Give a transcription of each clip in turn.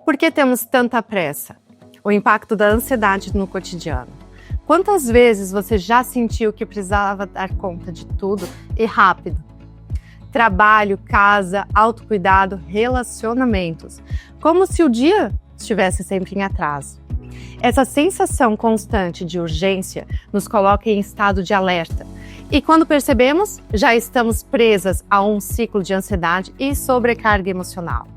Por que temos tanta pressa? O impacto da ansiedade no cotidiano. Quantas vezes você já sentiu que precisava dar conta de tudo e rápido? Trabalho, casa, autocuidado, relacionamentos. Como se o dia estivesse sempre em atraso. Essa sensação constante de urgência nos coloca em estado de alerta. E quando percebemos, já estamos presas a um ciclo de ansiedade e sobrecarga emocional.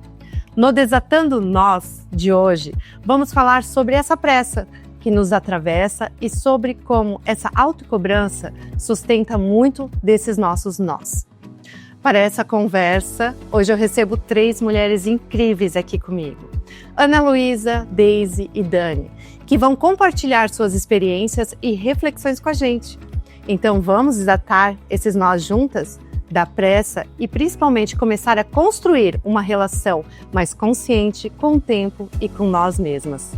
No Desatando Nós de hoje, vamos falar sobre essa pressa que nos atravessa e sobre como essa autocobrança sustenta muito desses nossos nós. Para essa conversa, hoje eu recebo 3 mulheres incríveis aqui comigo. Ana Luísa, Deise e Dani, que vão compartilhar suas experiências e reflexões com a gente. Então vamos desatar esses nós juntas? Da pressa e principalmente começar a construir uma relação mais consciente com o tempo e com nós mesmas.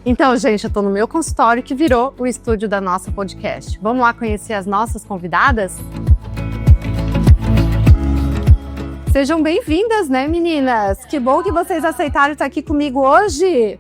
Então, gente, eu estou no meu consultório que virou o estúdio da nossa podcast. Vamos lá conhecer as nossas convidadas? Sejam bem-vindas, né, meninas? Que bom que vocês aceitaram estar aqui comigo hoje.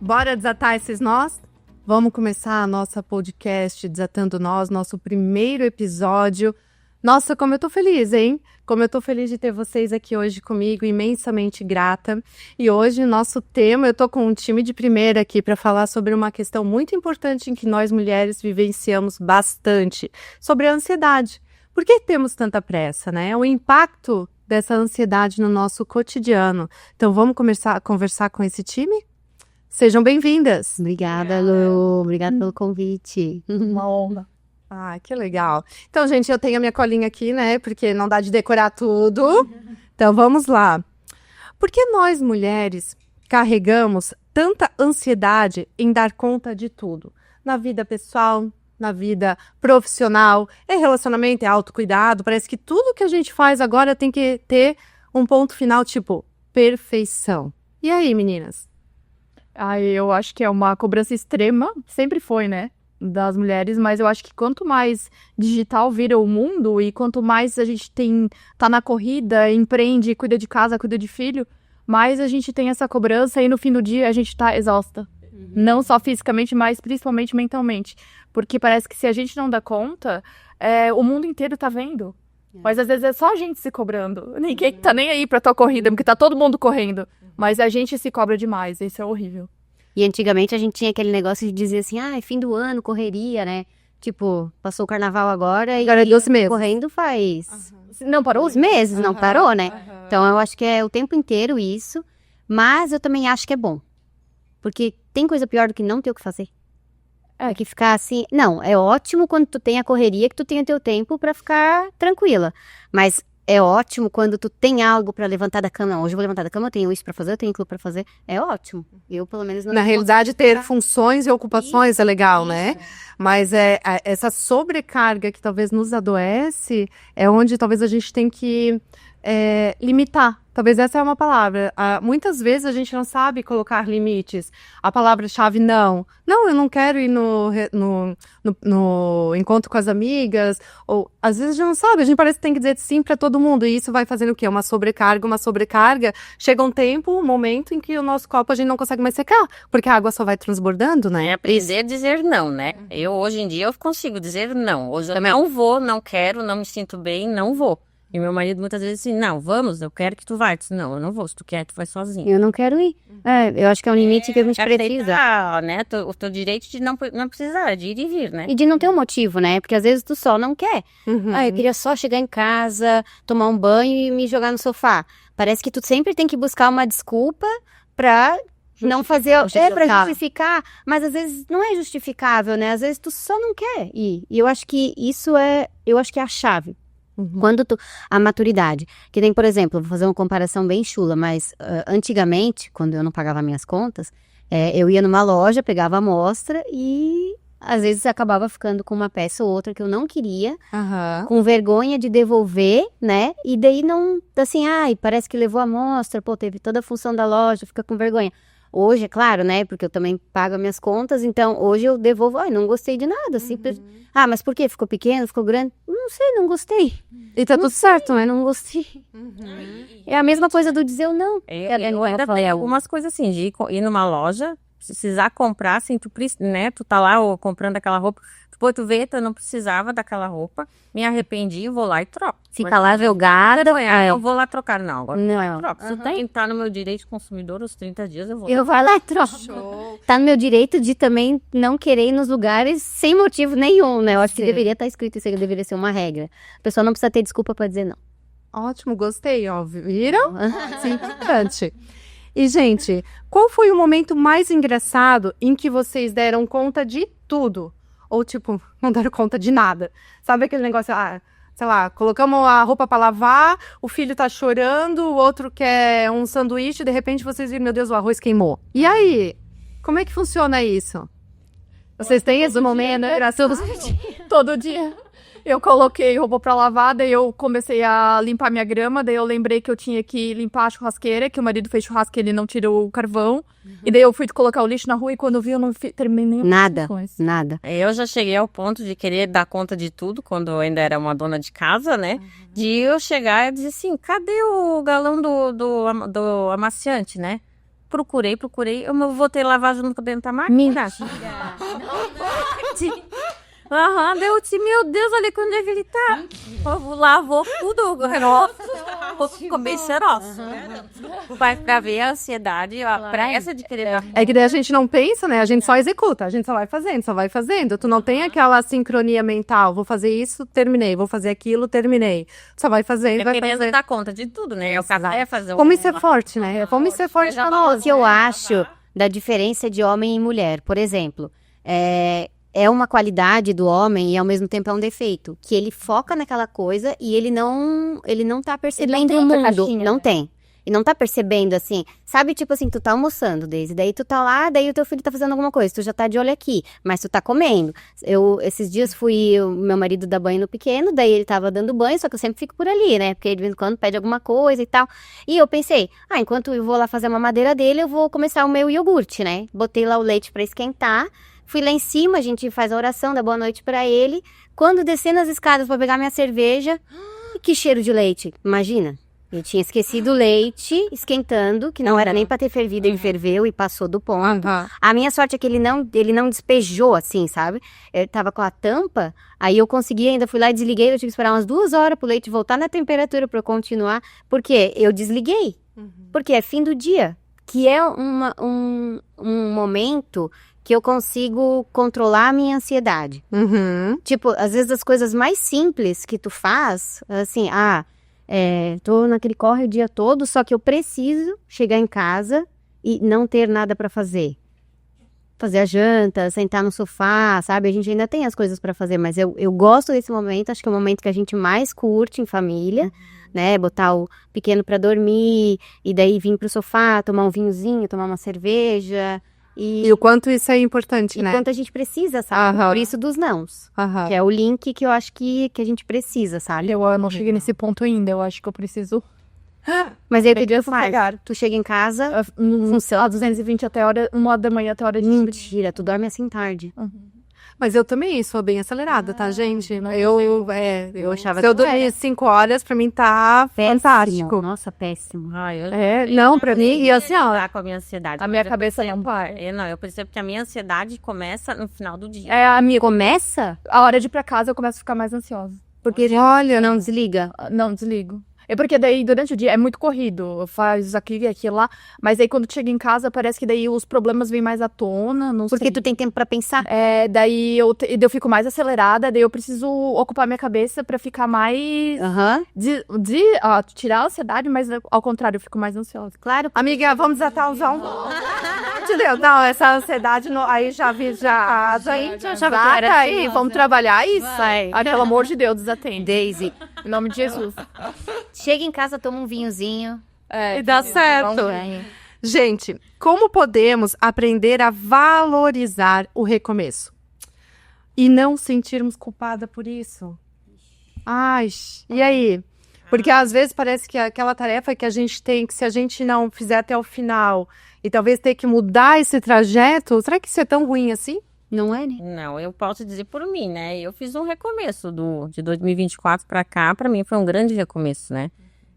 Bora desatar esses nós? Vamos começar a nossa podcast Desatando Nós, nosso primeiro episódio. Nossa, como eu tô feliz, hein? Como eu tô feliz de ter vocês aqui hoje comigo, imensamente grata. E hoje, nosso tema, eu tô com um time de primeira aqui para falar sobre uma questão muito importante em que nós mulheres vivenciamos bastante, sobre a ansiedade. Por que temos tanta pressa, né? O impacto dessa ansiedade no nosso cotidiano. Então, vamos começar a conversar com esse time? Sejam bem-vindas. Obrigada, Lu. Obrigada pelo convite. Uma honra. Ah, que legal. Então, gente, eu tenho a minha colinha aqui, né? Porque não dá de decorar tudo. Então, vamos lá. Por que nós, mulheres, carregamos tanta ansiedade em dar conta de tudo? Na vida pessoal, na vida profissional, é relacionamento, é autocuidado. Parece que tudo que a gente faz agora tem que ter um ponto final, tipo, perfeição. E aí, meninas? Eu acho que é uma cobrança extrema, sempre foi, né? Das mulheres, mas eu acho que quanto mais digital vira o mundo e quanto mais a gente tá na corrida, empreende, cuida de casa, cuida de filho, mais a gente tem essa cobrança e no fim do dia a gente tá exausta. Não só fisicamente, mas principalmente mentalmente. Porque parece que se a gente não dá conta, o mundo inteiro tá vendo. Mas às vezes é só a gente se cobrando. Ninguém tá nem aí pra tua corrida, porque tá todo mundo correndo. Mas a gente se cobra demais, isso é horrível. E antigamente a gente tinha aquele negócio de dizer assim, é fim do ano, correria, né? Tipo, passou o carnaval agora e 12 meses. Correndo faz... Não parou? Os meses, não parou, né? Então eu acho que é o tempo inteiro isso, mas eu também acho que é bom. Porque tem coisa pior do que não ter o que fazer. É que ficar assim... Não, é ótimo quando tu tem a correria, que tu tenha teu tempo pra ficar tranquila. Mas... é ótimo quando tu tem algo pra levantar da cama. Não, hoje eu vou levantar da cama, eu tenho isso pra fazer, eu tenho aquilo pra fazer. É ótimo. Eu, pelo menos, não... Na realidade, ter funções e ocupações é legal, né? Mas essa sobrecarga que talvez nos adoece é onde talvez a gente tem que limitar. Talvez essa é uma palavra. Muitas vezes a gente não sabe colocar limites. A palavra-chave não. Não, eu não quero ir no encontro com as amigas. Ou às vezes a gente não sabe. A gente parece que tem que dizer sim para todo mundo. E isso vai fazendo o quê? Uma sobrecarga. Chega um tempo, um momento em que o nosso copo a gente não consegue mais secar. Porque a água só vai transbordando, né? É aprender a dizer não, né? Eu, hoje em dia, eu consigo dizer não. Hoje eu não vou, não quero, não me sinto bem, não vou. E meu marido muitas vezes assim, não, vamos, eu quero que tu vá. Eu disse, não, eu não vou, se tu quer, tu vai sozinho. Eu não quero ir. Eu acho que é um limite que a gente precisa. Aceitar, né, o teu direito de não precisar, de ir e vir, né? E de não ter um motivo, né? Porque às vezes tu só não quer. Eu queria só chegar em casa, tomar um banho e me jogar no sofá. Parece que tu sempre tem que buscar uma desculpa pra não fazer... pra justificar. Mas às vezes não é justificável, né? Às vezes tu só não quer ir. E eu acho que isso é a chave. A maturidade. Que tem, por exemplo, vou fazer uma comparação bem chula, mas antigamente, quando eu não pagava minhas contas, eu ia numa loja, pegava a amostra e às vezes acabava ficando com uma peça ou outra que eu não queria, com vergonha de devolver, né? E daí não, assim, parece que levou a amostra, pô, teve toda a função da loja, fica com vergonha. Hoje, é claro, né? Porque eu também pago as minhas contas, então hoje eu devolvo, não gostei de nada, simples. Mas por quê? Ficou pequeno, ficou grande? Não sei, não gostei. E tá tudo certo, né? Não gostei. É a mesma coisa do dizer não. Algumas coisas assim, de ir numa loja, precisar comprar, assim, tu tá lá comprando aquela roupa, tu vê, eu não precisava daquela roupa, me arrependi, vou lá e troco. Fica lá jogada. Eu vou lá trocar, não, agora não troco. Se tem, tá no meu direito de consumidor, os 30 dias eu vou. Eu vou lá e troco. Show. Tá no meu direito de também não querer ir nos lugares sem motivo nenhum, né? Eu acho que deveria estar escrito isso, deveria ser uma regra. A pessoa não precisa ter desculpa pra dizer não. Ótimo, gostei, ó, viram? Sim, importante. E, gente, qual foi o momento mais engraçado em que vocês deram conta de tudo? Ou, tipo, não deram conta de nada? Sabe aquele negócio, sei lá, colocamos a roupa pra lavar, o filho tá chorando, o outro quer um sanduíche, de repente vocês viram, meu Deus, o arroz queimou. E aí? Como é que funciona isso? Vocês têm esse momento, né? Todo dia. Eu coloquei roupa pra lavar, daí eu comecei a limpar minha grama, daí eu lembrei que eu tinha que limpar a churrasqueira, que o marido fez churrasco e ele não tirou o carvão. E daí eu fui colocar o lixo na rua e quando eu vi eu não terminei nada. Eu já cheguei ao ponto de querer dar conta de tudo, quando eu ainda era uma dona de casa, né? De eu chegar e dizer assim, cadê o galão do amaciante, né? Procurei, eu vou ter lavar junto dentro da máquina. Daí eu disse, meu Deus, olha onde é que ele tá. Lavou tudo, ficou bem cheiroso. Vai pra ver a ansiedade, a pressa de querer. É que daí a gente não pensa, né? A gente só executa, a gente só vai fazendo. Tu não tem aquela sincronia mental, vou fazer isso, terminei, vou fazer aquilo, terminei. Só vai fazendo, vai fazendo. Querendo dar conta de tudo, né? Eu casar fazer Como isso é forte, né? Como isso é forte pra nós. O que eu acho da diferença de homem e mulher, por exemplo, é uma qualidade do homem e ao mesmo tempo é um defeito. Que ele foca naquela coisa e ele não tá percebendo o mundo. Não tem. E não tá percebendo assim. Sabe, tipo assim, tu tá almoçando, Daisy. Daí tu tá lá, daí o teu filho tá fazendo alguma coisa. Tu já tá de olho aqui, mas tu tá comendo. Esses dias o meu marido dar banho no pequeno, daí ele tava dando banho, só que eu sempre fico por ali, né? Porque de vez em quando pede alguma coisa e tal. E eu pensei, enquanto eu vou lá fazer a mamadeira dele, eu vou começar o meu iogurte, né? Botei lá o leite pra esquentar. Fui lá em cima, a gente faz a oração, dá boa noite pra ele. Quando descendo as escadas pra pegar minha cerveja, que cheiro de leite. Imagina, eu tinha esquecido o leite esquentando, que não era nem pra ter fervido, ele ferveu e passou do ponto. A minha sorte é que ele não despejou assim, sabe? Ele tava com a tampa, aí eu consegui, ainda fui lá e desliguei, eu tive que esperar umas 2 horas pro leite voltar na temperatura pra eu continuar, porque eu desliguei. Porque é fim do dia, que é um momento que eu consigo controlar a minha ansiedade. Tipo, às vezes as coisas mais simples que tu faz, assim, tô naquele corre o dia todo, só que eu preciso chegar em casa e não ter nada pra fazer. Fazer a janta, sentar no sofá, sabe? A gente ainda tem as coisas pra fazer, mas eu gosto desse momento, acho que é o momento que a gente mais curte em família, né? Botar o pequeno pra dormir, e daí vir pro sofá, tomar um vinhozinho, tomar uma cerveja. E o quanto isso é importante, né? E quanto a gente precisa, sabe? Por isso dos nãos. Que é o link que eu acho que a gente precisa, sabe? Eu não cheguei nesse ponto ainda, eu acho que eu preciso... Mas aí o que eu faço? Tu chega em casa... sei lá, 220 até 1h da manhã, até a hora de... Mentira, tu dorme assim tarde. Mas eu também sou bem acelerada, tá, gente? Eu achava se eu dormir 5 horas, pra mim tá fantástico. Nossa, péssimo. Não, pra mim, e assim, ó... com a minha ansiedade. A minha cabeça não para. Eu percebo que a minha ansiedade começa no final do dia. Começa? A hora de ir pra casa eu começo a ficar mais ansiosa. Porque, olha, não desliga? Não, desligo. É porque daí, durante o dia, é muito corrido. Faz aquilo e aquilo lá. Mas aí, quando tu chega em casa, parece que daí os problemas vêm mais à tona. Porque tu tem tempo pra pensar. Daí eu fico mais acelerada. Daí eu preciso ocupar minha cabeça pra ficar mais... tirar a ansiedade, mas ao contrário, eu fico mais ansiosa. Claro. Amiga, vamos desatar os Entendeu? Não, essa ansiedade, aí já aí, vamos trabalhar isso. Pelo amor de Deus, desatende. Daisy, Em nome de Jesus. Chega em casa, toma um vinhozinho. E dá certo. Gente, como podemos aprender a valorizar o recomeço? E não sentirmos culpada por isso? Ai, e aí? Porque às vezes parece que aquela tarefa que a gente tem, que se a gente não fizer até o final, e talvez ter que mudar esse trajeto, será que isso é tão ruim assim? Não é, né? Não, eu posso dizer por mim, né? Eu fiz um recomeço de 2024 para cá, para mim foi um grande recomeço, né?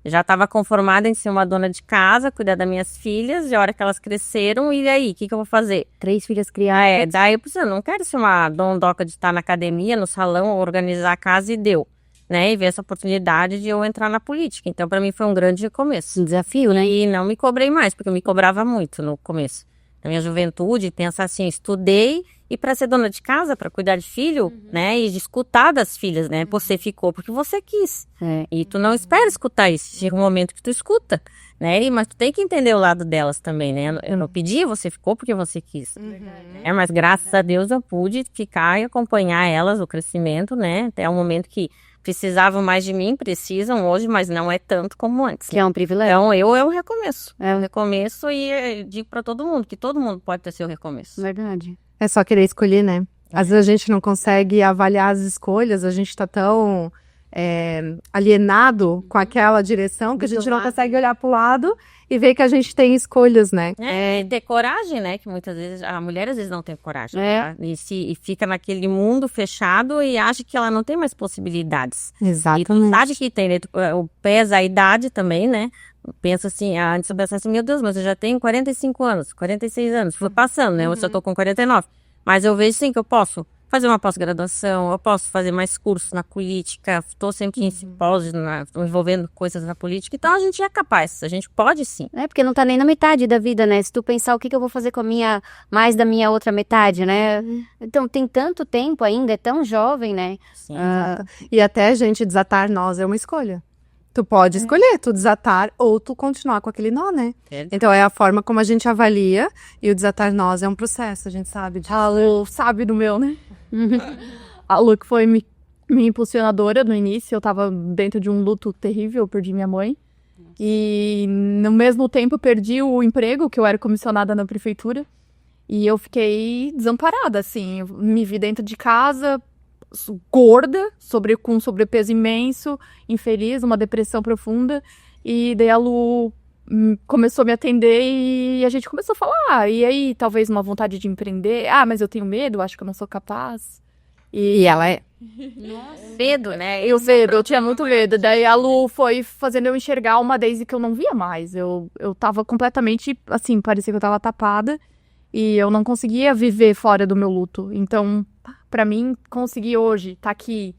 Já estava conformada em ser uma dona de casa, cuidar das minhas filhas, e a hora que elas cresceram, e aí, o que eu vou fazer? 3 filhas criadas. Daí eu não quero ser uma dondoca de estar na academia, no salão, organizar a casa e deu, né? E ver essa oportunidade de eu entrar na política. Então, para mim foi um grande recomeço. Um desafio, né? E não me cobrei mais, porque eu me cobrava muito no começo. Na minha juventude, pensar assim, estudei, e para ser dona de casa, para cuidar de filho, né? E de escutar das filhas, né? Você ficou porque você quis. E tu não espera escutar isso. Chega um momento que tu escuta, né? Mas tu tem que entender o lado delas também, né? Eu não pedi, você ficou porque você quis. Mas graças a Deus eu pude ficar e acompanhar elas, o crescimento, né? Até o momento que precisavam mais de mim, precisam hoje, mas não é tanto como antes. Que é um privilégio. Então, é um recomeço. É um recomeço e digo para todo mundo que todo mundo pode ter seu recomeço. Verdade. É só querer escolher, né? Às vezes a gente não consegue avaliar as escolhas, a gente tá tão alienado com aquela direção que a gente não consegue olhar pro lado e ver que a gente tem escolhas, né? Ter coragem, né? Que muitas vezes a mulher às vezes não tem coragem. É. Tá? E fica naquele mundo fechado e acha que ela não tem mais possibilidades. Exatamente. E tu sabe que tem, né? Pesa a idade também, né? Pensa assim, antes eu pensava assim, meu Deus, mas eu já tenho 45 anos, 46 anos. Foi passando, né? Eu só tô com 49. Mas eu vejo sim que eu posso fazer uma pós-graduação, eu posso fazer mais cursos na política, estou sempre em simpósios, envolvendo coisas na política. Então a gente é capaz, a gente pode sim. É, porque não tá nem na metade da vida, né? Se tu pensar o que eu vou fazer com mais da minha outra metade, né? Então tem tanto tempo ainda, é tão jovem, né? Sim. E até, gente, desatar nós é uma escolha. Tu pode escolher, tu desatar ou tu continuar com aquele nó, né? Então é a forma como a gente avalia e o desatar nós é um processo, a gente sabe. A Lu sabe do meu, né? A Lu que foi minha impulsionadora no início, eu tava dentro de um luto terrível, eu perdi minha mãe. E no mesmo tempo eu perdi o emprego, que eu era comissionada na prefeitura. E eu fiquei desamparada, assim, eu me vi dentro de casa, gorda, com sobrepeso imenso, infeliz, uma depressão profunda. E daí a Lu começou a me atender e a gente começou a falar. E aí, talvez uma vontade de empreender. Mas eu tenho medo, acho que eu não sou capaz. E ela é. Medo, né? Eu tinha muito medo. Daí a Lu foi fazendo eu enxergar uma Daisy que eu não via mais. Eu tava completamente, assim, parecia que eu tava tapada. E eu não conseguia viver fora do meu luto. Então, pra mim, conseguir hoje estar aqui,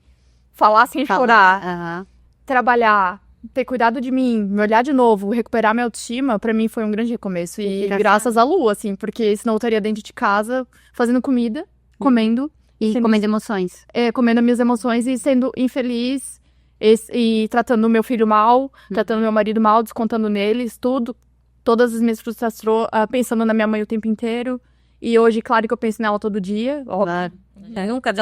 falar sem chorar, trabalhar, ter cuidado de mim, me olhar de novo, recuperar minha autoestima, pra mim foi um grande recomeço. E graças à Lu, assim, porque senão eu estaria dentro de casa, fazendo comida, comendo. E comendo emoções. Comendo as minhas emoções e sendo infeliz, e tratando meu filho mal, tratando meu marido mal, descontando neles, tudo. Todas as minhas frustrações, pensando na minha mãe o tempo inteiro. E hoje, claro que eu penso nela todo dia. Claro. Nunca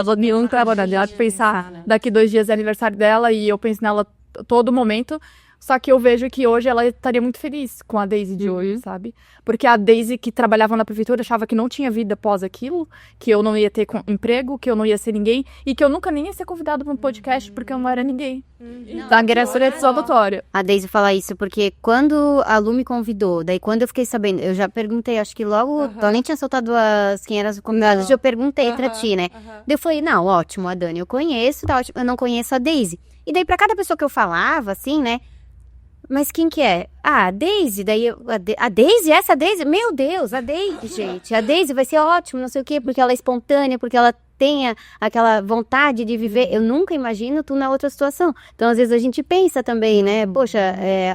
pensar, daqui 2 dias é aniversário dela e eu penso nela todo momento. Só que eu vejo que hoje ela estaria muito feliz com a Daisy de hoje, sabe? Porque a Daisy que trabalhava na prefeitura achava que não tinha vida após aquilo, que eu não ia ter emprego, que eu não ia ser ninguém e que eu nunca nem ia ser convidada para um podcast porque eu não era ninguém. Então, a sua vitória. A Daisy fala isso porque quando a Lu me convidou, daí quando eu fiquei sabendo, eu já perguntei, acho que logo, ela nem tinha soltado quem eram as convidadas, eu perguntei pra ti, né? Daí eu falei, não, ótimo, a Dani eu conheço, tá ótimo, eu não conheço a Daisy. E daí pra cada pessoa que eu falava, assim, né? Mas quem que é? A Daisy, daí a Daisy? Essa Daisy? Meu Deus, a Daisy, gente. A Daisy vai ser ótimo, não sei o quê, porque ela é espontânea, porque ela tem aquela vontade de viver. Eu nunca imagino tu na outra situação. Então, às vezes, a gente pensa também, né? Poxa,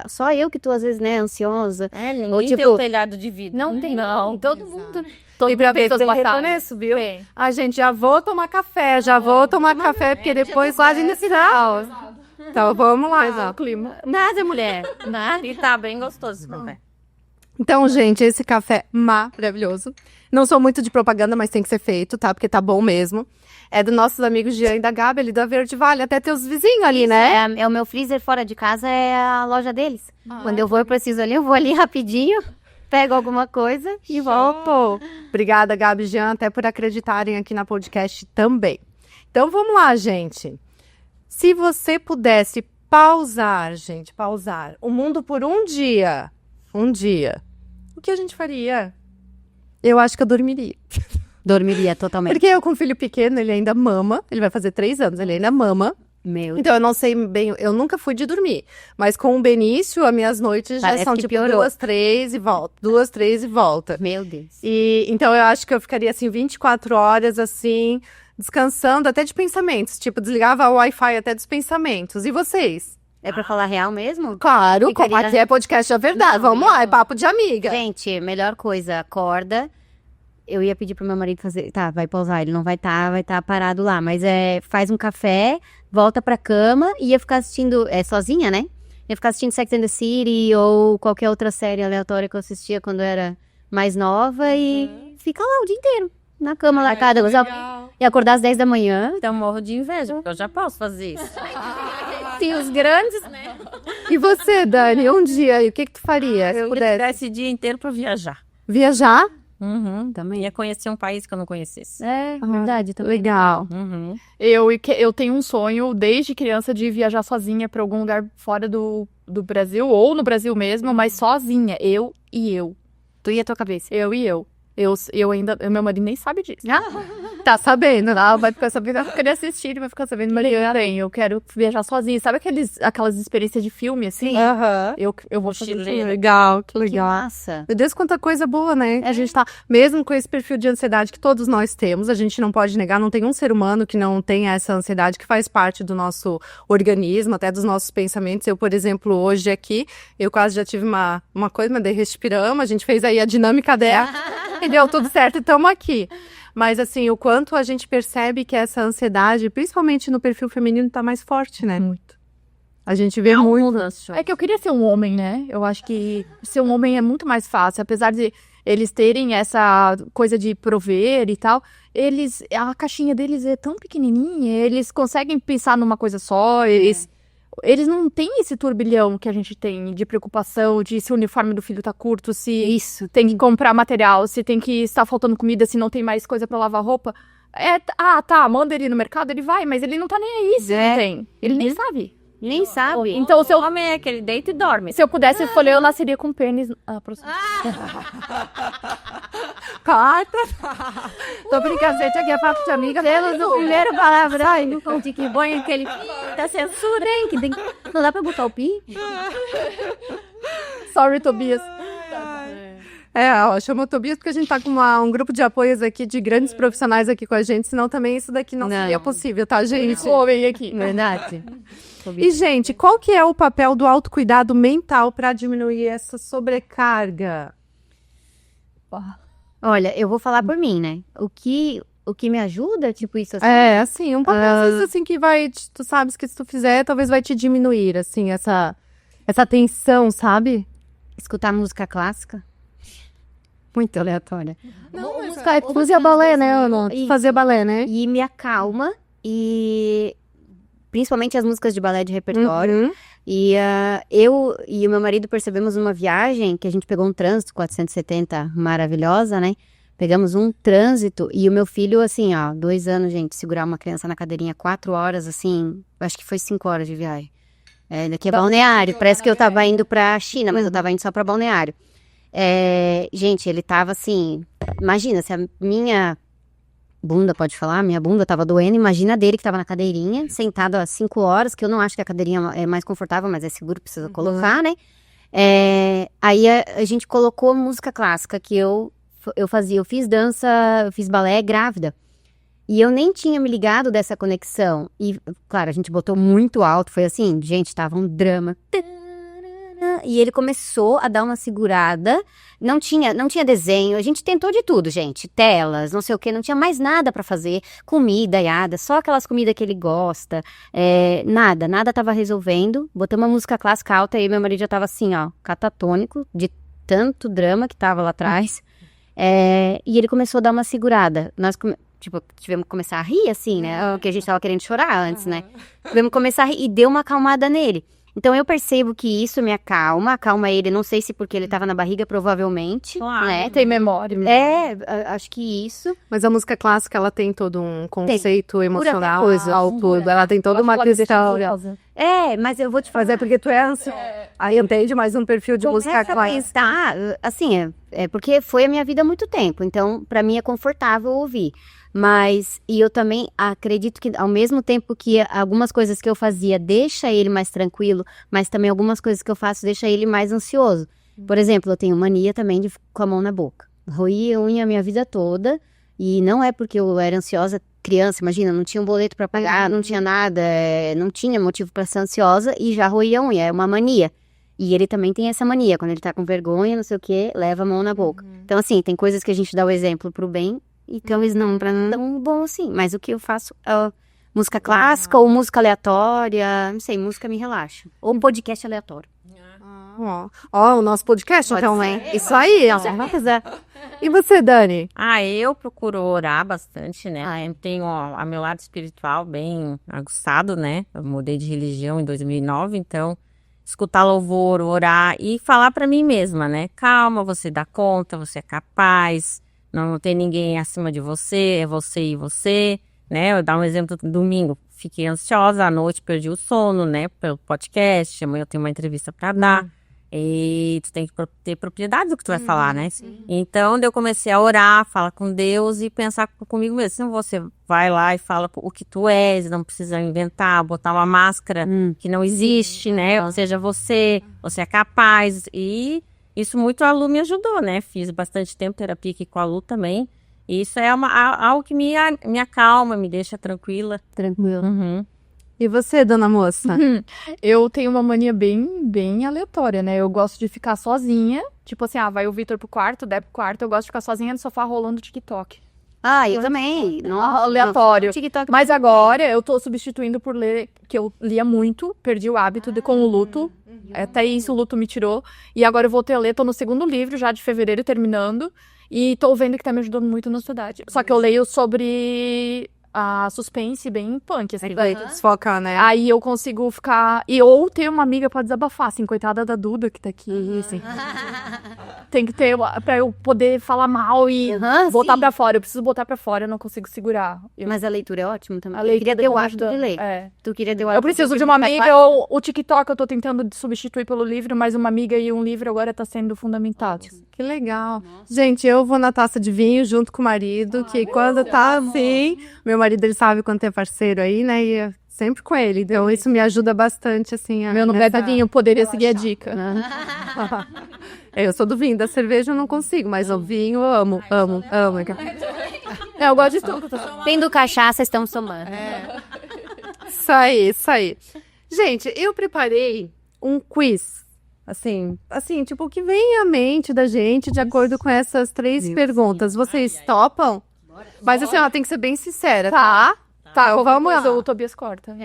só eu que tô, às vezes, né, ansiosa. Ninguém tem um telhado de vidro. Não tem, não. Todo mundo... E pra ver se reconheço, viu? Gente, já vou tomar café, porque depois quase no final. Então, vamos lá. O clima. Nada, mulher. E tá bem gostoso também. Então, gente, esse café maravilhoso. Não sou muito de propaganda, mas tem que ser feito, tá? Porque tá bom mesmo. É dos nossos amigos Jean e da Gabi, ali da Verde Vale. Até teus vizinhos ali, né? É o meu freezer fora de casa, é a loja deles. Quando eu preciso ali, eu vou ali rapidinho, pego alguma coisa e volto. Obrigada, Gabi e Jean, até por acreditarem aqui na podcast também. Então, vamos lá, gente. Se você pudesse pausar o mundo por um dia, o que a gente faria? Eu acho que eu dormiria. Dormiria totalmente. Porque eu com um filho pequeno, ele ainda mama, ele vai fazer 3 anos, ele ainda mama. Meu Então eu não sei bem, eu nunca fui de dormir. Mas com o Benício, as minhas noites já Parece são que tipo piorou. 2, 3 e volta. 2, 3 e volta. Meu Deus. E então eu acho que eu ficaria assim 24 horas assim, descansando até de pensamentos, tipo desligava o Wi-Fi até dos pensamentos. E vocês? É pra falar real mesmo? Claro, Ficaria- como aqui é podcast da verdade. Não, Vamos lá, é papo de amiga. Gente, melhor coisa, acorda. Eu ia pedir pro meu marido fazer. Tá, vai pausar, ele não vai tá parado lá. Mas faz um café, volta pra cama e ia ficar assistindo. Sozinha, né? Ia ficar assistindo Sex and the City ou qualquer outra série aleatória que eu assistia quando eu era mais nova e fica lá o dia inteiro. Na cama lá, cada e acordar às 10 da manhã. Então, morro de inveja, porque eu já posso fazer isso. Sim, os grandes, né? E você, Dani, um dia, e o que tu faria se Eu ia pudesse? tirar esse dia inteiro pra viajar. Viajar? Também. Ia conhecer um país que eu não conhecesse. É, verdade. Também. Legal. Uhum. Eu tenho um sonho desde criança de viajar sozinha pra algum lugar fora do Brasil, ou no Brasil mesmo, mas sozinha. Eu e eu. Tu ia a tua cabeça. Eu e eu. Eu ainda. Meu marido nem sabe disso. Tá sabendo, né? Ela vai ficar sabendo, ela vai querer assistir, ele vai ficar sabendo, mas eu quero viajar sozinha. Sabe aquelas experiências de filme, assim? Aham. Eu vou fazer Mochileira. isso. Legal, que Que legal. massa. Meu Deus, quanta coisa boa, né? A gente tá, mesmo com esse perfil de ansiedade que todos nós temos, a gente não pode negar, não tem um ser humano que não tenha essa ansiedade que faz parte do nosso organismo, até dos nossos pensamentos. Eu, por exemplo, hoje aqui, eu quase já tive uma coisa, mas daí respiramos, a gente fez aí a dinâmica dela e deu tudo certo e estamos aqui. Mas assim, o quanto a gente percebe que essa ansiedade, principalmente no perfil feminino, tá mais forte, né? Muito. A gente vê muito. É que eu queria ser um homem, né? Eu acho que ser um homem é muito mais fácil. Apesar de eles terem essa coisa de prover e tal, a caixinha deles é tão pequenininha, eles conseguem pensar numa coisa só, eles não têm esse turbilhão que a gente tem de preocupação, de se o uniforme do filho tá curto, se Isso. tem que comprar material, se tem que estar faltando comida, se não tem mais coisa pra lavar roupa. Tá, manda ele no mercado, ele vai, mas ele não tá nem aí se não tem. Ele nem sabe. Nem sabe. Então, se eu O homem é aquele deita e dorme. Se eu pudesse escolher, eu nasceria com pênis. Quarta. Tô brincando, gente, aqui é papo de amiga. Temos o primeiro palavrão no conte que põe aquele da censura, hein? Não dá pra botar o pi? Sorry, Tobias. Chama o Tobias porque a gente tá com um grupo de apoios aqui, de grandes profissionais aqui com a gente, senão também isso daqui não seria possível, tá, gente? Homem aqui. Verdade. E, gente, qual que é o papel do autocuidado mental para diminuir essa sobrecarga? Olha, eu vou falar por mim, né? O que me ajuda, tipo isso assim. Assim, um papel às vezes, assim que vai, tu sabes que se tu fizer, talvez vai te diminuir, assim, essa tensão, sabe? Escutar música clássica. Muito aleatória. Não, música, fazer balé, né, Ana? Fazer balé, né? E me acalma e principalmente as músicas de balé de repertório. Uhum. E eu e o meu marido percebemos numa viagem que a gente pegou um trânsito 470 maravilhosa, né? Pegamos um trânsito e o meu filho, assim, 2 anos, gente, segurar uma criança na cadeirinha 4 horas, assim, acho que foi 5 horas de viagem. Daqui é Balneário, parece que eu tava indo pra China, mas eu tava indo só pra Balneário. Gente, ele tava assim, imagina, se a minha bunda, pode falar, minha bunda tava doendo, imagina dele que tava na cadeirinha, sentado há 5 horas, que eu não acho que a cadeirinha é mais confortável, mas é seguro, precisa colocar, né? Aí a gente colocou música clássica, que eu fiz dança, eu fiz balé grávida. E eu nem tinha me ligado dessa conexão. E, claro, a gente botou muito alto, foi assim, gente, tava um drama. E ele começou a dar uma segurada, não tinha desenho, a gente tentou de tudo, gente, telas, não sei o que, não tinha mais nada pra fazer, comida, só aquelas comidas que ele gosta, nada tava resolvendo, botamos uma música clássica alta e meu marido já tava assim, catatônico, de tanto drama que tava lá atrás. E ele começou a dar uma segurada. Nós tivemos que começar a rir, assim, né? Que a gente tava querendo chorar antes, né? Tivemos que começar a rir e deu uma acalmada nele. Então eu percebo que isso me acalma ele, não sei se porque ele tava na barriga, provavelmente, Claro. né? Tem memória. Acho que isso. Mas a música clássica, ela tem todo um conceito emocional, coisa. tudo. Ela tem toda uma questão. Mas eu vou te falar. Mas é porque tu é aí entende mais um perfil de música Começa a clássica. pensar, assim, porque foi a minha vida há muito tempo, então pra mim é confortável ouvir. E eu também acredito que ao mesmo tempo que algumas coisas que eu fazia deixa ele mais tranquilo, mas também algumas coisas que eu faço deixa ele mais ansioso. Por exemplo, eu tenho mania também de ficar com a mão na boca. Roí a unha a minha vida toda, e não é porque eu era ansiosa criança, imagina, não tinha um boleto pra pagar, não tinha nada, não tinha motivo pra ser ansiosa e já roí a unha, é uma mania. E ele também tem essa mania, quando ele tá com vergonha, não sei o que, leva a mão na boca. Então, assim, tem coisas que a gente dá o exemplo pro bem, e talvez não pra não tão bom assim. Mas o que eu faço é música clássica ou música aleatória, não sei, música me relaxa. Ou um podcast aleatório. Ó, o nosso podcast, então, ser. Isso aí, ó. E você, Dani? Eu procuro orar bastante, né? Eu tenho a meu lado espiritual bem aguçado, né? Eu mudei de religião em 2009, então escutar louvor, orar e falar pra mim mesma, né? Calma, você dá conta, você é capaz, não tem ninguém acima de você, é você e você, né? Eu dar um exemplo, domingo, fiquei ansiosa, à noite perdi o sono, né? Pelo podcast, amanhã eu tenho uma entrevista pra dar. E tu tem que ter propriedade do que tu vai falar, né? Então, eu comecei a orar, falar com Deus e pensar comigo mesmo. Se você vai lá e fala o que tu és, não precisa inventar, botar uma máscara que não existe, né? Ou seja, você é capaz. E isso muito a Lu me ajudou, né? Fiz bastante tempo terapia aqui com a Lu também. E isso é algo que me acalma, me deixa tranquila. Tranquilo. E você, dona moça? Eu tenho uma mania bem aleatória, né? Eu gosto de ficar sozinha. Tipo assim, vai o Vitor pro quarto, der pro quarto. Eu gosto de ficar sozinha no sofá rolando TikTok. Eu também. Nossa, aleatório. TikTok. Mas agora eu tô substituindo por ler, que eu lia muito, perdi o hábito com o luto. Até isso o luto me tirou. E agora eu voltei a ler, tô no segundo livro já de fevereiro terminando. E tô vendo que tá me ajudando muito na ansiedade. Só que eu leio sobre a suspense bem punk, assim. Aí tu desfoca, né? Aí eu consigo ficar... Ou ter uma amiga pra desabafar, assim, coitada da Duda que tá aqui, assim. Tem que ter pra eu poder falar mal e botar pra fora. Eu preciso botar pra fora, eu não consigo segurar. Mas a leitura é ótima também. A leitura queria ter o hábito de ler. Tu queria ter o hábito Eu preciso de uma amiga, o TikTok eu tô tentando substituir pelo livro, mas uma amiga e um livro agora tá sendo fundamental. Que legal. Gente, eu vou na taça de vinho junto com o marido, que quando tá assim, meu marido, ele sabe quando é parceiro aí, né, e é sempre com ele, então isso me ajuda bastante, assim. Meu não bebe vinho, eu poderia seguir a dica. Eu sou do vinho, da cerveja eu não consigo, mas o vinho eu amo. Eu gosto de tudo. Tendo cachaça, estamos tomando. Isso aí. Gente, eu preparei um quiz. Assim, tipo, o que vem à mente da gente de acordo com essas 3 perguntas. Vocês topam? Mas assim, tem que ser bem sincera, tá? Tá, vamos lá. O Tobias corta.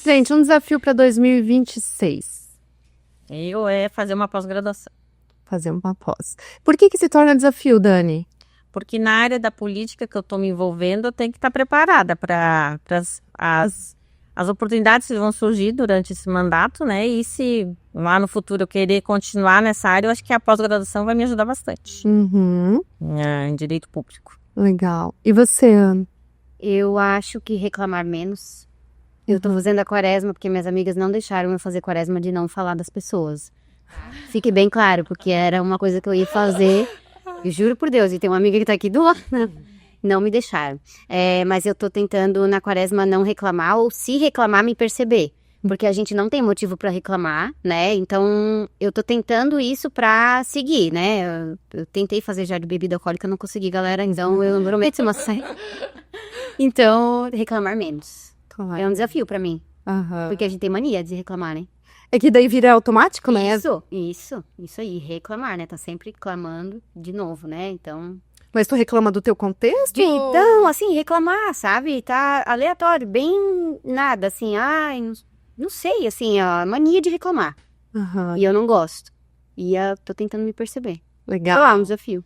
Gente, um desafio para 2026. Fazer uma pós-graduação. Fazer uma pós. Por que se torna desafio, Dani? Porque na área da política que eu estou me envolvendo, eu tenho que estar preparada para as oportunidades que vão surgir durante esse mandato, né? E se lá no futuro eu querer continuar nessa área, eu acho que a pós-graduação vai me ajudar bastante. Em direito público. Legal. E você, Ana? Eu acho que reclamar menos. Eu tô fazendo a quaresma porque minhas amigas não deixaram eu fazer quaresma de não falar das pessoas. Fique bem claro, porque era uma coisa que eu ia fazer, eu juro por Deus, e tem uma amiga que tá aqui do lado, não me deixaram. Mas eu tô tentando na quaresma não reclamar, ou se reclamar, me perceber. Porque a gente não tem motivo pra reclamar, né? Então, eu tô tentando isso pra seguir, né? Eu tentei fazer já de bebida alcoólica, não consegui, galera. Então, eu prometo uma série. Então, reclamar menos. Claro. É um desafio pra mim. Porque a gente tem mania de reclamar, né? É que daí vira automático, né? Isso aí, reclamar, né? Tá sempre clamando de novo, né? Então... Mas tu reclama do teu contexto? Então, assim, reclamar, sabe? Tá aleatório, bem nada, assim, não sei, assim, a mania de reclamar. Aham. E eu não gosto. E eu tô tentando me perceber. Legal. Ah, um desafio.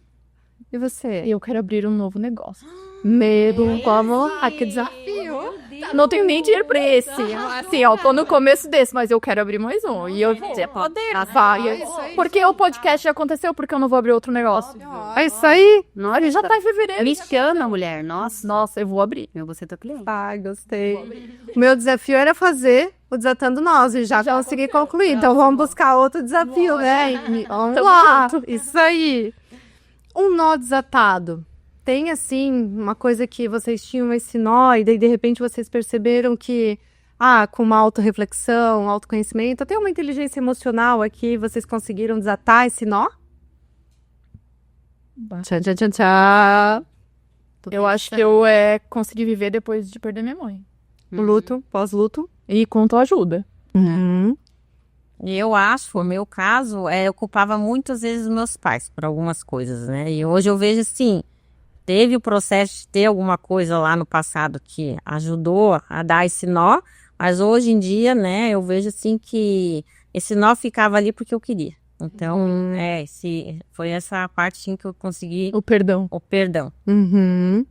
E você? Eu quero abrir um novo negócio. Medo, como? Que desafio. Não tenho nem dinheiro pra esse. Assim, ó, tô no começo desse, mas eu quero abrir mais um. E eu vou. Vai. Porque o podcast já aconteceu, porque eu não vou abrir outro negócio. É isso aí. Nossa, Ele já tá em fevereiro. me chama, mulher. Nossa, Nossa, eu vou abrir. eu vou ser tua cliente. Ah, gostei. O meu desafio era fazer o Desatando Nós e já consegui concluir. Então vamos buscar outro desafio, né? Vamos lá. Isso aí. Um nó desatado. Tem, assim, uma coisa que vocês tinham esse nó e daí, de repente, vocês perceberam que, com uma autorreflexão, autoconhecimento, até uma inteligência emocional aqui, vocês conseguiram desatar esse nó? Tchan, tchan, tchan, tchan. Eu acho que eu consegui viver depois de perder minha mãe. O luto, pós-luto. E com tua ajuda. Uhum. E eu acho, o meu caso, eu culpava muitas vezes meus pais por algumas coisas, né? E hoje eu vejo assim, teve o processo de ter alguma coisa lá no passado que ajudou a dar esse nó, mas hoje em dia, né, eu vejo assim que esse nó ficava ali porque eu queria. Então, foi essa parte sim, que eu consegui O perdão. o perdão. Uhum.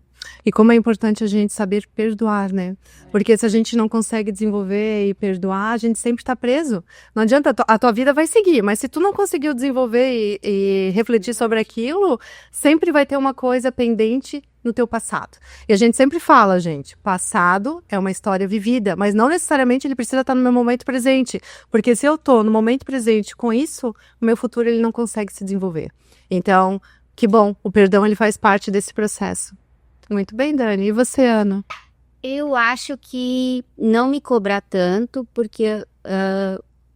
E como é importante a gente saber perdoar, né? Porque se a gente não consegue desenvolver e perdoar, a gente sempre tá preso. Não adianta, a tua vida vai seguir, mas se tu não conseguiu desenvolver e refletir sobre aquilo, sempre vai ter uma coisa pendente no teu passado. E a gente sempre fala, gente, passado é uma história vivida, mas não necessariamente ele precisa estar no meu momento presente. Porque se eu tô no momento presente com isso, o meu futuro ele não consegue se desenvolver. Então, que bom, o perdão ele faz parte desse processo. Muito bem, Dani. E você, Ana? Eu acho que não me cobrar tanto, porque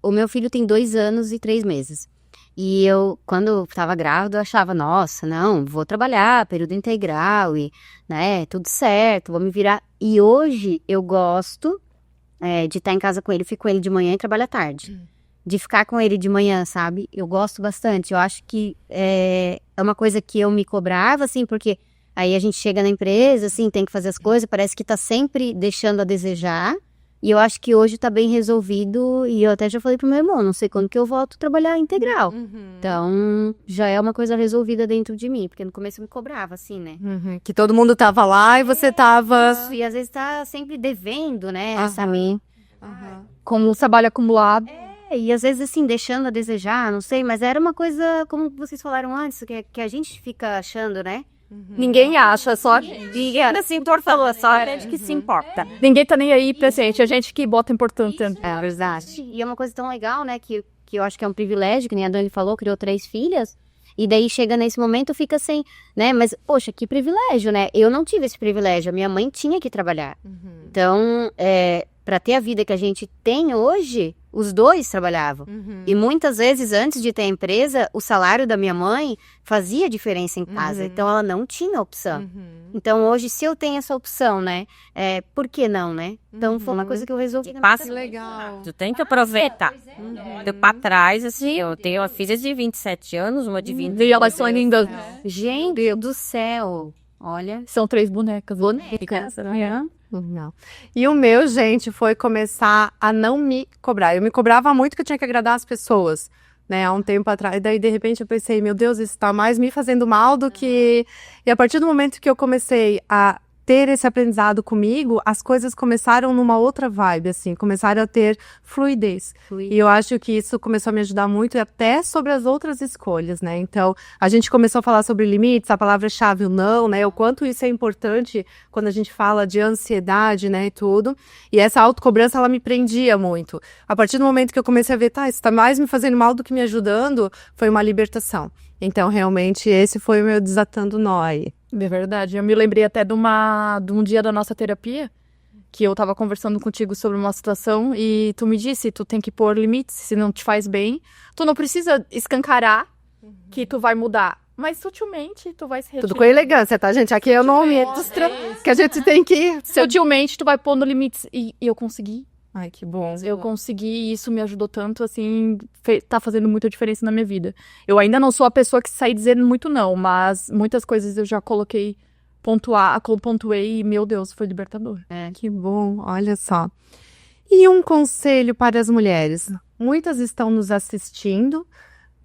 o meu filho tem 2 anos e 3 meses. E eu, quando eu estava grávida, eu achava, nossa, não, vou trabalhar, período integral, e, né, tudo certo, vou me virar. E hoje eu gosto de estar em casa com ele, fico com ele de manhã e trabalho à tarde. De ficar com ele de manhã, sabe? Eu gosto bastante. Eu acho que é uma coisa que eu me cobrava, assim, porque aí a gente chega na empresa, assim, tem que fazer as coisas, parece que tá sempre deixando a desejar. E eu acho que hoje tá bem resolvido, e eu até já falei pro meu irmão, não sei quando que eu volto a trabalhar integral. Então, já é uma coisa resolvida dentro de mim, porque no começo eu me cobrava, assim, né? Que todo mundo tava lá e você tava... Isso, e às vezes tá sempre devendo, né, Aham. sabe? Como um trabalho acumulado. E às vezes, assim, deixando a desejar, não sei, mas era uma coisa, como vocês falaram antes, que a gente fica achando, né? Ninguém acha, só... E assim, o Thor falou, só a gente que se importa. Ninguém tá nem aí presente, a gente que bota importância. É verdade. E é uma coisa tão legal, né, que eu acho que é um privilégio, que nem a Dani falou, criou 3 filhas, e daí chega nesse momento, fica sem, né, mas, poxa, que privilégio, né? Eu não tive esse privilégio, a minha mãe tinha que trabalhar. Então, pra ter a vida que a gente tem hoje, os 2 trabalhavam. E muitas vezes, antes de ter a empresa, o salário da minha mãe fazia diferença em casa. Então, ela não tinha opção. Então, hoje, se eu tenho essa opção, né? Por que não, né? Então, foi uma coisa que eu resolvi. Passa, legal. tu tem que aproveitar. Pra trás, assim, eu tenho uma filha de 27 anos, uma de 20. E elas são lindas. Gente do céu! Olha, São 3 bonecas. bonecas. Não. E o meu, gente, foi começar a não me cobrar. Eu me cobrava muito que eu tinha que agradar as pessoas, né? Há um tempo atrás. E daí, de repente, eu pensei, meu Deus, isso tá mais me fazendo mal do que... E a partir do momento que eu comecei a ter esse aprendizado comigo, as coisas começaram numa outra vibe, assim, começaram a ter fluidez. E eu acho que isso começou a me ajudar muito até sobre as outras escolhas, né? Então, a gente começou a falar sobre limites, a palavra-chave, o não, né? O quanto isso é importante quando a gente fala de ansiedade, né, e tudo. E essa autocobrança, ela me prendia muito. A partir do momento que eu comecei a ver, isso tá mais me fazendo mal do que me ajudando, foi uma libertação. Então, realmente, esse foi o meu desatando nó aí. É verdade. Eu me lembrei até de um dia da nossa terapia, que eu tava conversando contigo sobre uma situação e tu me disse, tu tem que pôr limites, se não te faz bem. Tu não precisa escancarar que tu vai mudar, mas sutilmente tu vai se retirar. Tudo com elegância, tá, gente? Aqui é o nome que a gente tem que... Sutilmente tu vai pondo limites e eu consegui. Ai, que bom. Eu consegui e isso me ajudou tanto, assim, tá fazendo muita diferença na minha vida. Eu ainda não sou a pessoa que sai dizendo muito não, mas muitas coisas eu já coloquei, pontuei e, meu Deus, foi libertador. Que bom, olha só. E um conselho para as mulheres? muitas estão nos assistindo.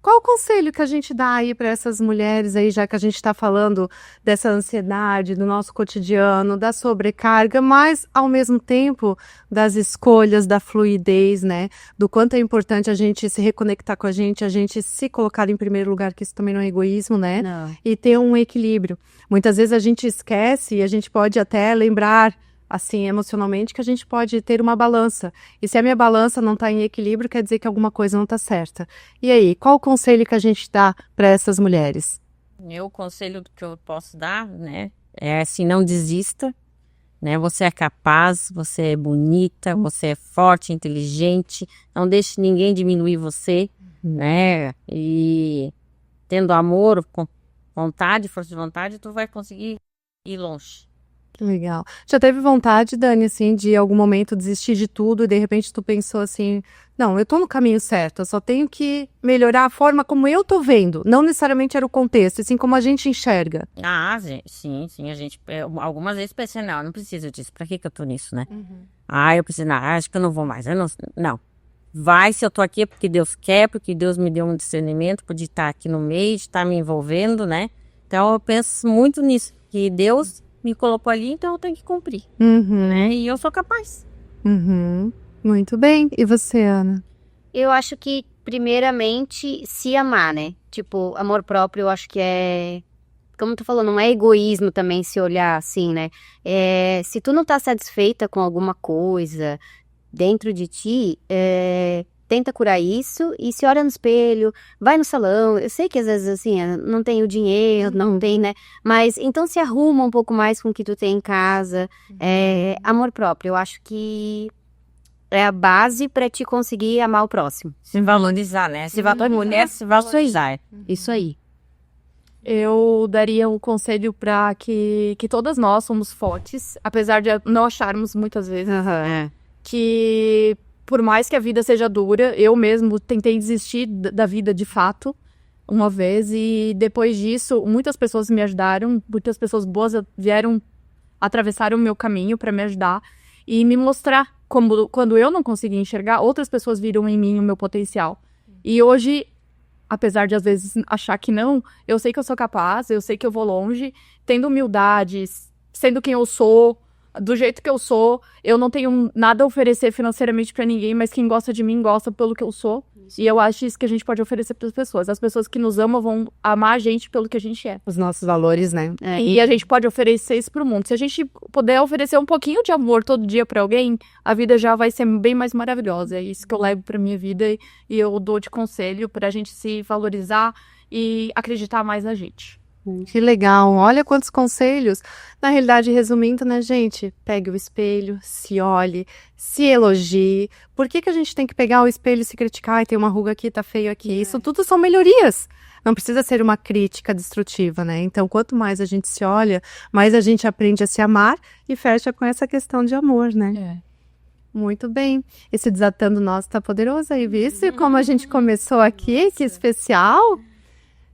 Qual o conselho que a gente dá aí para essas mulheres aí, já que a gente está falando dessa ansiedade, do nosso cotidiano, da sobrecarga, mas ao mesmo tempo das escolhas, da fluidez, né? Do quanto é importante a gente se reconectar com a gente se colocar em primeiro lugar, que isso também não é egoísmo, né? Não. E ter um equilíbrio. Muitas vezes a gente esquece e a gente pode até lembrar, assim, emocionalmente, que a gente pode ter uma balança. E se a minha balança não está em equilíbrio, quer dizer que alguma coisa não está certa. E aí, qual o conselho que a gente dá para essas mulheres? O conselho que eu posso dar, né, é assim, não desista, né? Você é capaz, você é bonita, você é forte, inteligente, não deixe ninguém diminuir você, né? E tendo amor, com vontade, força de vontade, tu vai conseguir ir longe. Que legal. Já teve vontade, Dani, assim, de em algum momento desistir de tudo e de repente tu pensou assim, não, eu tô no caminho certo, eu só tenho que melhorar a forma como eu tô vendo, não necessariamente era o contexto, assim como a gente enxerga. Ah, sim, a gente, algumas vezes pensei, não, eu não preciso disso, pra que eu tô nisso, né? Eu preciso, não, acho que eu não vou mais, não. Vai, se eu tô aqui é porque Deus quer, porque Deus me deu um discernimento, de estar aqui no meio, de estar me envolvendo, né? Então eu penso muito nisso, que Deus me colocou ali, então eu tenho que cumprir, né? E eu sou capaz. Muito bem. E você, Ana? Eu acho que, primeiramente, se amar, né? Tipo, amor próprio, eu acho que é... Como tu falou, não é egoísmo também se olhar assim, né? Se tu não tá satisfeita com alguma coisa dentro de ti, tenta curar isso e se olha no espelho, vai no salão. Eu sei que às vezes, assim, não tem o dinheiro, não tem, né? Mas então se arruma um pouco mais com o que tu tem em casa. Amor próprio, eu acho que é a base pra te conseguir amar o próximo. Se valorizar, né? Se valorizar. Isso aí. Eu daria um conselho para que todas nós somos fortes, apesar de não acharmos muitas vezes que, por mais que a vida seja dura, eu mesmo tentei desistir da vida de fato uma vez e depois disso muitas pessoas me ajudaram, muitas pessoas boas vieram atravessar o meu caminho para me ajudar e me mostrar como quando eu não conseguia enxergar, outras pessoas viram em mim o meu potencial. E hoje, apesar de às vezes achar que não, eu sei que eu sou capaz, eu sei que eu vou longe, tendo humildade, sendo quem eu sou, do jeito que eu sou. Eu não tenho nada a oferecer financeiramente pra ninguém, mas quem gosta de mim gosta pelo que eu sou. E eu acho isso que a gente pode oferecer pras pessoas. As pessoas que nos amam vão amar a gente pelo que a gente é. Os nossos valores, né? E a gente pode oferecer isso pro mundo. Se a gente puder oferecer um pouquinho de amor todo dia pra alguém, a vida já vai ser bem mais maravilhosa. É isso que eu levo pra minha vida e eu dou de conselho pra gente se valorizar e acreditar mais na gente. Que legal, olha quantos conselhos. Na realidade, resumindo, né, gente? Pegue o espelho, se olhe, se elogie. Por que a gente tem que pegar o espelho e se criticar? Ai, tem uma ruga aqui, tá feio aqui. Isso tudo são melhorias. Não precisa ser uma crítica destrutiva, né? Então, quanto mais a gente se olha, mais a gente aprende a se amar e fecha com essa questão de amor, né? Muito bem. Esse Desatando Nós tá poderoso aí, viu? Como a gente começou aqui, que especial.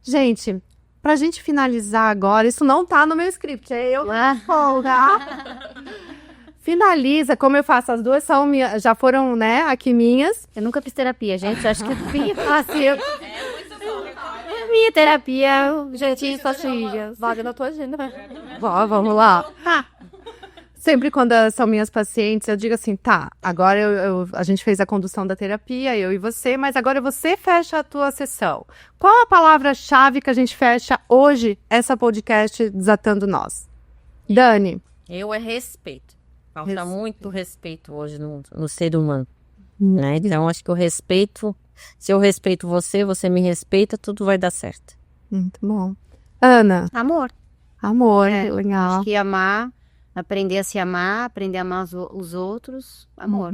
Gente, pra gente finalizar agora, isso não tá no meu script, é eu finaliza, como eu faço, as duas são minhas, já foram, né, aqui minhas. Eu nunca fiz terapia, gente. Eu acho que minha terapia, eu já tinha pastilhas. Vaga na tua agenda. Vamos lá. Sempre quando são minhas pacientes, eu digo assim, tá, agora a gente fez a condução da terapia, eu e você, mas agora você fecha a tua sessão. Qual a palavra-chave que a gente fecha hoje, essa podcast Desatando Nós? Dani? Respeito. Falta muito respeito hoje no ser humano, né? Então, acho que o respeito, se eu respeito você, você me respeita, tudo vai dar certo. Muito bom. Ana? Amor. Legal. Acho que amar, aprender a se amar, aprender a amar os outros, amor.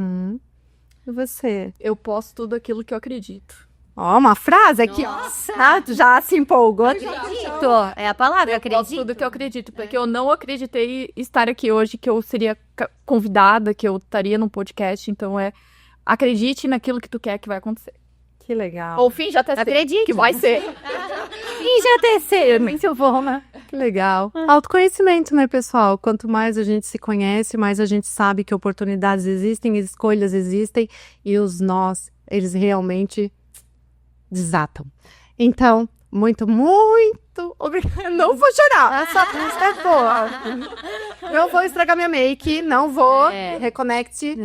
E você? Eu posso tudo aquilo que eu acredito. Ó, uma frase aqui, ó. Tu já se empolgou. Acredito. É a palavra, Eu acredito. posso tudo que eu acredito, porque eu não acreditei estar aqui hoje, que eu seria convidada, que eu estaria num podcast. Então acredite naquilo que tu quer que vai acontecer. Que legal. Ou finge até ser. Acredite. Que vai ser. Finge até ser. Nem se eu vou, né? Que legal. Autoconhecimento, né, pessoal? Quanto mais a gente se conhece, mais a gente sabe que oportunidades existem, escolhas existem e os nós eles realmente desatam. Então, muito obrigada. Não vou chorar. Essa pista é boa. Não vou estragar minha make. Não vou. Reconnect.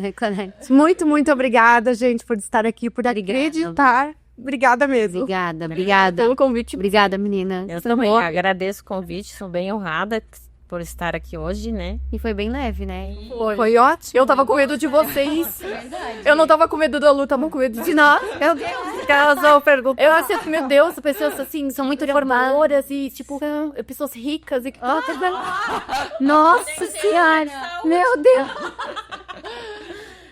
Muito obrigada, gente, por estar aqui, por acreditar. Obrigada mesmo. Obrigada Pelo convite. Obrigada, menina. Eu também agradeço o convite, sou bem honrada por estar aqui hoje, né? E foi bem leve, né? Foi ótimo. Eu tava com medo de vocês. Eu não tava com medo da Lu, tava com medo de nós. Meu Deus. Casal perguntou. Eu assim, meu Deus, pessoas assim, são muito formadoras e, tipo, pessoas ricas e... Nossa Senhora! Meu Deus!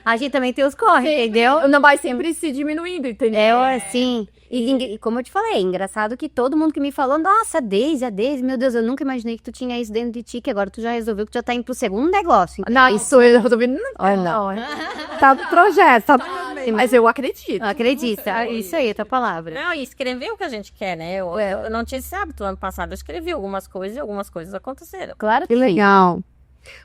A gente também tem os corre, entendeu? Não vai sempre se diminuindo, entendeu? É, assim. E como eu te falei, é engraçado que todo mundo que me falou, nossa, a Deise, meu Deus, eu nunca imaginei que tu tinha isso dentro de ti, que agora tu já resolveu que tu já tá indo pro segundo negócio. Não, isso eu resolvi. Não. Tá no projeto. Mas eu acredito. Acredita, isso aí é tua palavra. Não, e escrever o que a gente quer, né? Eu não tinha esse hábito ano passado, eu escrevi algumas coisas e algumas coisas aconteceram. Claro Que legal.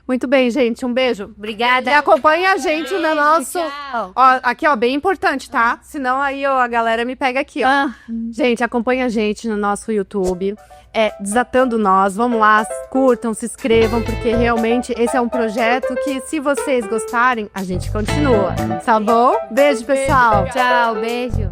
Muito bem, gente. Um beijo. Obrigada. E acompanha a gente no nosso... Tchau. Ó, aqui, ó, bem importante, tá? Senão aí, ó, a galera me pega aqui, ó. Gente, acompanha a gente no nosso YouTube. Desatando Nós. Vamos lá, curtam, se inscrevam, porque realmente esse é um projeto que, se vocês gostarem, a gente continua. Tá bom? Beijo, pessoal. Tchau, beijo.